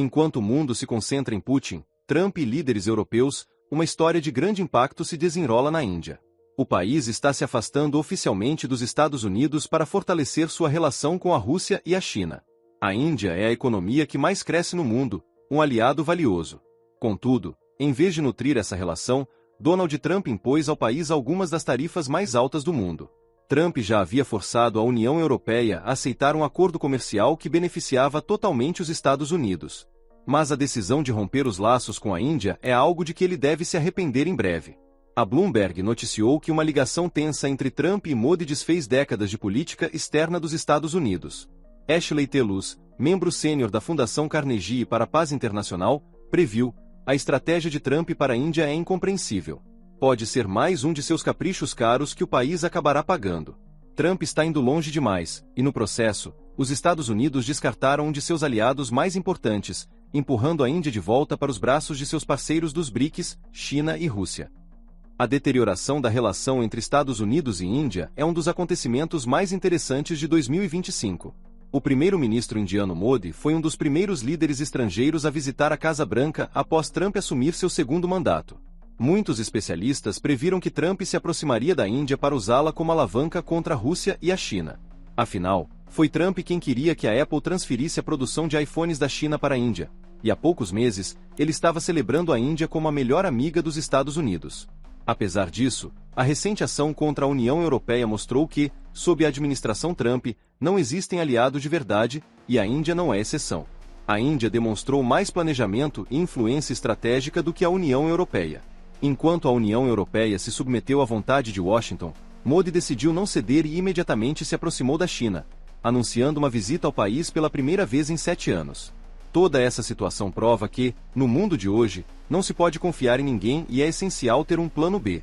Enquanto o mundo se concentra em Putin, Trump e líderes europeus, uma história de grande impacto se desenrola na Índia. O país está se afastando oficialmente dos Estados Unidos para fortalecer sua relação com a Rússia e a China. A Índia é a economia que mais cresce no mundo, um aliado valioso. Contudo, em vez de nutrir essa relação, Donald Trump impôs ao país algumas das tarifas mais altas do mundo. Trump já havia forçado a União Europeia a aceitar um acordo comercial que beneficiava totalmente os Estados Unidos. Mas a decisão de romper os laços com a Índia é algo de que ele deve se arrepender em breve. A Bloomberg noticiou que uma ligação tensa entre Trump e Modi desfez décadas de política externa dos Estados Unidos. Ashley Telus, membro sênior da Fundação Carnegie para a Paz Internacional, previu: a estratégia de Trump para a Índia é incompreensível. Pode ser mais um de seus caprichos caros que o país acabará pagando. Trump está indo longe demais, e no processo, os Estados Unidos descartaram um de seus aliados mais importantes, empurrando a Índia de volta para os braços de seus parceiros dos BRICS, China e Rússia. A deterioração da relação entre Estados Unidos e Índia é um dos acontecimentos mais interessantes de 2025. O primeiro-ministro indiano Modi foi um dos primeiros líderes estrangeiros a visitar a Casa Branca após Trump assumir seu segundo mandato. Muitos especialistas previram que Trump se aproximaria da Índia para usá-la como alavanca contra a Rússia e a China. Afinal, foi Trump quem queria que a Apple transferisse a produção de iPhones da China para a Índia, e há poucos meses, ele estava celebrando a Índia como a melhor amiga dos Estados Unidos. Apesar disso, a recente ação contra a União Europeia mostrou que, sob a administração Trump, não existem aliados de verdade, e a Índia não é exceção. A Índia demonstrou mais planejamento e influência estratégica do que a União Europeia. Enquanto a União Europeia se submeteu à vontade de Washington, Modi decidiu não ceder e imediatamente se aproximou da China, anunciando uma visita ao país pela primeira vez em 7 anos. Toda essa situação prova que, no mundo de hoje, não se pode confiar em ninguém e é essencial ter um plano B.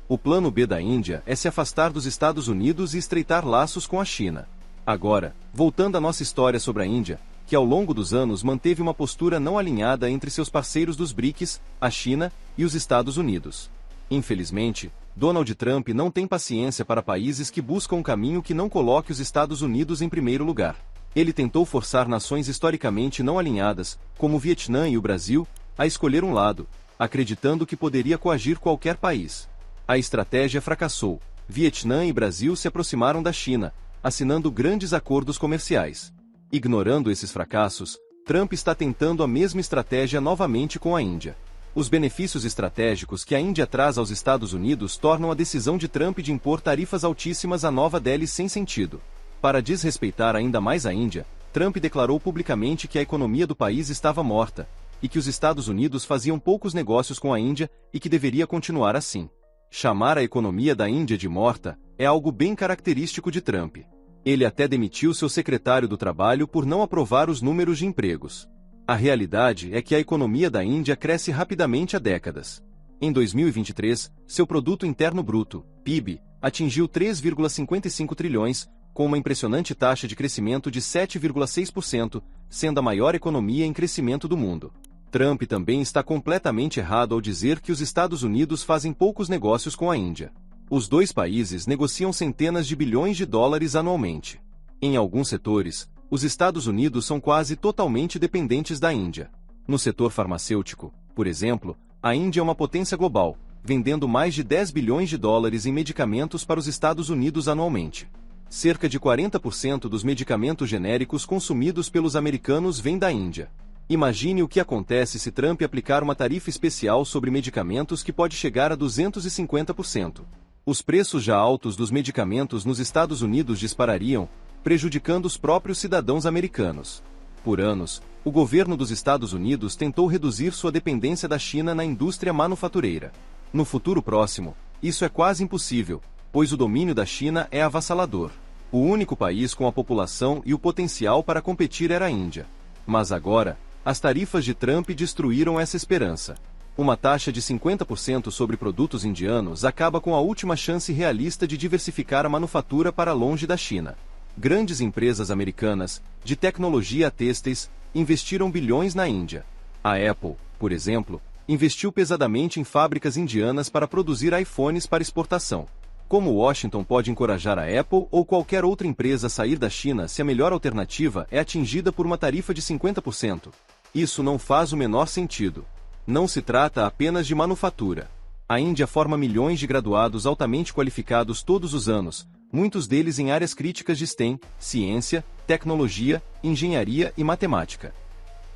O plano B da Índia é se afastar dos Estados Unidos e estreitar laços com a China. Agora, voltando à nossa história sobre a Índia, que ao longo dos anos manteve uma postura não alinhada entre seus parceiros dos BRICS, a China e os Estados Unidos. Infelizmente, Donald Trump não tem paciência para países que buscam um caminho que não coloque os Estados Unidos em primeiro lugar. Ele tentou forçar nações historicamente não alinhadas, como o Vietnã e o Brasil, a escolher um lado, acreditando que poderia coagir qualquer país. A estratégia fracassou. Vietnã e Brasil se aproximaram da China, assinando grandes acordos comerciais. Ignorando esses fracassos, Trump está tentando a mesma estratégia novamente com a Índia. Os benefícios estratégicos que a Índia traz aos Estados Unidos tornam a decisão de Trump de impor tarifas altíssimas à Nova Delhi sem sentido. Para desrespeitar ainda mais a Índia, Trump declarou publicamente que a economia do país estava morta, e que os Estados Unidos faziam poucos negócios com a Índia e que deveria continuar assim. Chamar a economia da Índia de morta é algo bem característico de Trump. Ele até demitiu seu secretário do Trabalho por não aprovar os números de empregos. A realidade é que a economia da Índia cresce rapidamente há décadas. Em 2023, seu produto interno bruto, PIB, atingiu 3,55 trilhões, com uma impressionante taxa de crescimento de 7,6%, sendo a maior economia em crescimento do mundo. Trump também está completamente errado ao dizer que os Estados Unidos fazem poucos negócios com a Índia. Os dois países negociam centenas de bilhões de dólares anualmente. Em alguns setores, os Estados Unidos são quase totalmente dependentes da Índia. No setor farmacêutico, por exemplo, a Índia é uma potência global, vendendo mais de 10 bilhões de dólares em medicamentos para os Estados Unidos anualmente. Cerca de 40% dos medicamentos genéricos consumidos pelos americanos vêm da Índia. Imagine o que acontece se Trump aplicar uma tarifa especial sobre medicamentos que pode chegar a 250%. Os preços já altos dos medicamentos nos Estados Unidos disparariam, prejudicando os próprios cidadãos americanos. Por anos, o governo dos Estados Unidos tentou reduzir sua dependência da China na indústria manufatureira. No futuro próximo, isso é quase impossível, pois o domínio da China é avassalador. O único país com a população e o potencial para competir era a Índia. Mas agora, as tarifas de Trump destruíram essa esperança. Uma taxa de 50% sobre produtos indianos acaba com a última chance realista de diversificar a manufatura para longe da China. Grandes empresas americanas, de tecnologia a têxteis, investiram bilhões na Índia. A Apple, por exemplo, investiu pesadamente em fábricas indianas para produzir iPhones para exportação. Como Washington pode encorajar a Apple ou qualquer outra empresa a sair da China se a melhor alternativa é atingida por uma tarifa de 50%? Isso não faz o menor sentido. Não se trata apenas de manufatura. A Índia forma milhões de graduados altamente qualificados todos os anos, muitos deles em áreas críticas de STEM, ciência, tecnologia, engenharia e matemática.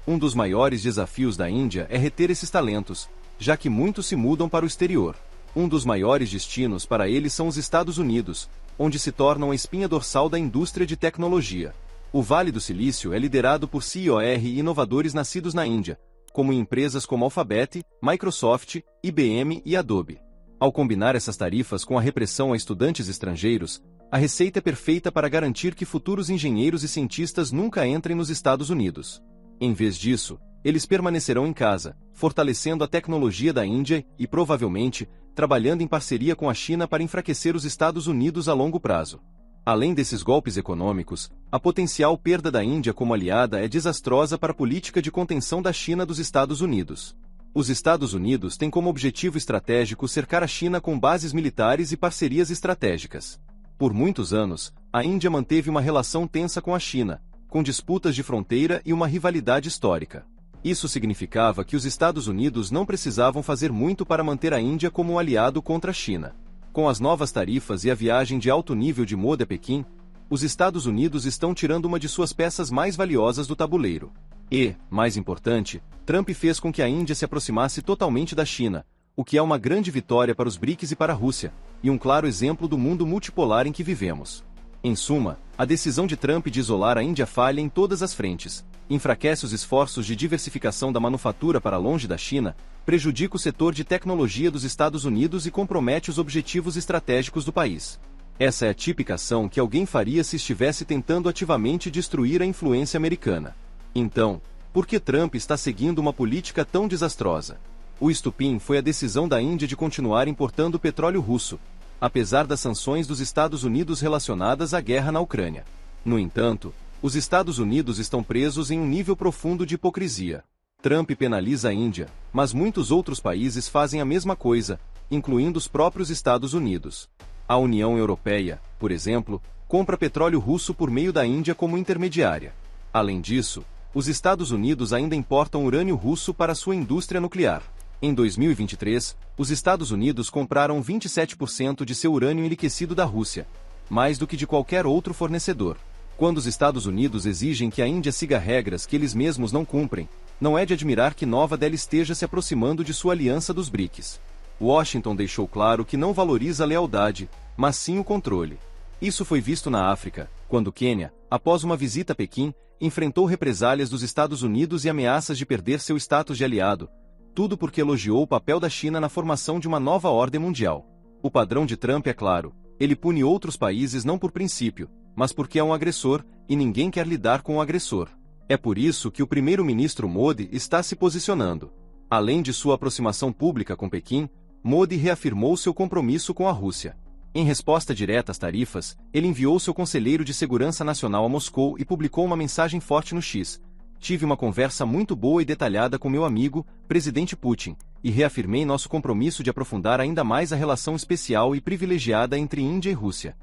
Um dos maiores desafios da Índia é reter esses talentos, já que muitos se mudam para o exterior. Um dos maiores destinos para eles são os Estados Unidos, onde se tornam a espinha dorsal da indústria de tecnologia. O Vale do Silício é liderado por CEOs e inovadores nascidos na Índia, como em empresas como Alphabet, Microsoft, IBM e Adobe. Ao combinar essas tarifas com a repressão a estudantes estrangeiros, a receita é perfeita para garantir que futuros engenheiros e cientistas nunca entrem nos Estados Unidos. Em vez disso, eles permanecerão em casa, fortalecendo a tecnologia da Índia e, provavelmente, trabalhando em parceria com a China para enfraquecer os Estados Unidos a longo prazo. Além desses golpes econômicos, a potencial perda da Índia como aliada é desastrosa para a política de contenção da China dos Estados Unidos. Os Estados Unidos têm como objetivo estratégico cercar a China com bases militares e parcerias estratégicas. Por muitos anos, a Índia manteve uma relação tensa com a China, com disputas de fronteira e uma rivalidade histórica. Isso significava que os Estados Unidos não precisavam fazer muito para manter a Índia como um aliado contra a China. Com as novas tarifas e a viagem de alto nível de Modi a Pequim, os Estados Unidos estão tirando uma de suas peças mais valiosas do tabuleiro. E, mais importante, Trump fez com que a Índia se aproximasse totalmente da China, o que é uma grande vitória para os BRICS e para a Rússia, e um claro exemplo do mundo multipolar em que vivemos. Em suma, a decisão de Trump de isolar a Índia falha em todas as frentes, enfraquece os esforços de diversificação da manufatura para longe da China, prejudica o setor de tecnologia dos Estados Unidos e compromete os objetivos estratégicos do país. Essa é a típica ação que alguém faria se estivesse tentando ativamente destruir a influência americana. Então, por que Trump está seguindo uma política tão desastrosa? O estupim foi a decisão da Índia de continuar importando petróleo russo, apesar das sanções dos Estados Unidos relacionadas à guerra na Ucrânia. No entanto, os Estados Unidos estão presos em um nível profundo de hipocrisia. Trump penaliza a Índia, mas muitos outros países fazem a mesma coisa, incluindo os próprios Estados Unidos. A União Europeia, por exemplo, compra petróleo russo por meio da Índia como intermediária. Além disso, os Estados Unidos ainda importam urânio russo para sua indústria nuclear. Em 2023, os Estados Unidos compraram 27% de seu urânio enriquecido da Rússia, mais do que de qualquer outro fornecedor. Quando os Estados Unidos exigem que a Índia siga regras que eles mesmos não cumprem, não é de admirar que Nova Delhi esteja se aproximando de sua aliança dos BRICS. Washington deixou claro que não valoriza a lealdade, mas sim o controle. Isso foi visto na África, quando Quênia, após uma visita a Pequim, enfrentou represálias dos Estados Unidos e ameaças de perder seu status de aliado, tudo porque elogiou o papel da China na formação de uma nova ordem mundial. O padrão de Trump é claro, ele pune outros países não por princípio, mas porque é um agressor, e ninguém quer lidar com o agressor. É por isso que o primeiro-ministro Modi está se posicionando. Além de sua aproximação pública com Pequim, Modi reafirmou seu compromisso com a Rússia. Em resposta direta às tarifas, ele enviou seu conselheiro de segurança nacional a Moscou e publicou uma mensagem forte no X. Tive uma conversa muito boa e detalhada com meu amigo, presidente Putin, e reafirmei nosso compromisso de aprofundar ainda mais a relação especial e privilegiada entre Índia e Rússia.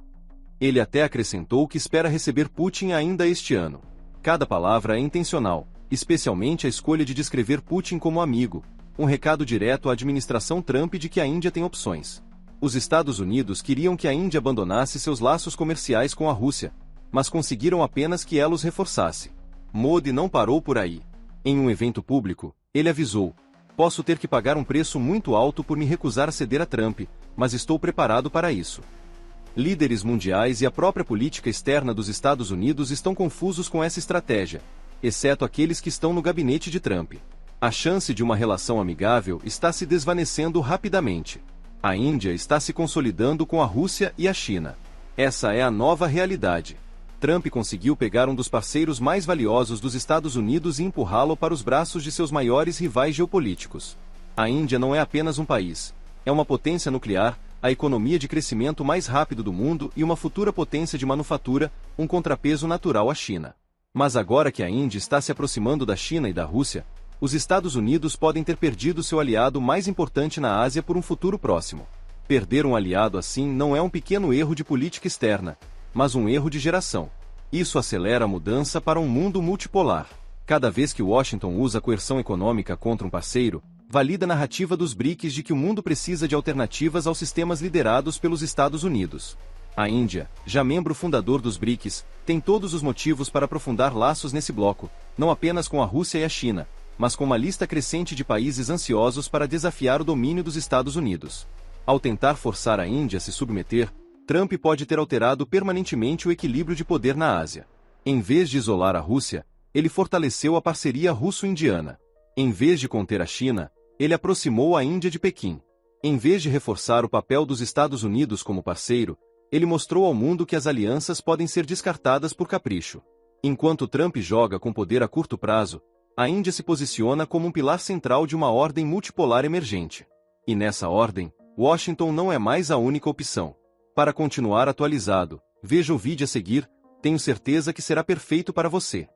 Ele até acrescentou que espera receber Putin ainda este ano. Cada palavra é intencional, especialmente a escolha de descrever Putin como amigo, um recado direto à administração Trump de que a Índia tem opções. Os Estados Unidos queriam que a Índia abandonasse seus laços comerciais com a Rússia, mas conseguiram apenas que ela os reforçasse. Modi não parou por aí. Em um evento público, ele avisou: posso ter que pagar um preço muito alto por me recusar a ceder a Trump, mas estou preparado para isso. Líderes mundiais e a própria política externa dos Estados Unidos estão confusos com essa estratégia, exceto aqueles que estão no gabinete de Trump. A chance de uma relação amigável está se desvanecendo rapidamente. A Índia está se consolidando com a Rússia e a China. Essa é a nova realidade. Trump conseguiu pegar um dos parceiros mais valiosos dos Estados Unidos e empurrá-lo para os braços de seus maiores rivais geopolíticos. A Índia não é apenas um país. É uma potência nuclear, a economia de crescimento mais rápido do mundo e uma futura potência de manufatura, um contrapeso natural à China. Mas agora que a Índia está se aproximando da China e da Rússia, os Estados Unidos podem ter perdido seu aliado mais importante na Ásia por um futuro próximo. Perder um aliado assim não é um pequeno erro de política externa, mas um erro de geração. Isso acelera a mudança para um mundo multipolar. Cada vez que Washington usa coerção econômica contra um parceiro, valida a narrativa dos BRICS de que o mundo precisa de alternativas aos sistemas liderados pelos Estados Unidos. A Índia, já membro fundador dos BRICS, tem todos os motivos para aprofundar laços nesse bloco, não apenas com a Rússia e a China, mas com uma lista crescente de países ansiosos para desafiar o domínio dos Estados Unidos. Ao tentar forçar a Índia a se submeter, Trump pode ter alterado permanentemente o equilíbrio de poder na Ásia. Em vez de isolar a Rússia, ele fortaleceu a parceria russo-indiana. Em vez de conter a China, ele aproximou a Índia de Pequim. Em vez de reforçar o papel dos Estados Unidos como parceiro, ele mostrou ao mundo que as alianças podem ser descartadas por capricho. Enquanto Trump joga com poder a curto prazo, a Índia se posiciona como um pilar central de uma ordem multipolar emergente. E nessa ordem, Washington não é mais a única opção. Para continuar atualizado, veja o vídeo a seguir, tenho certeza que será perfeito para você.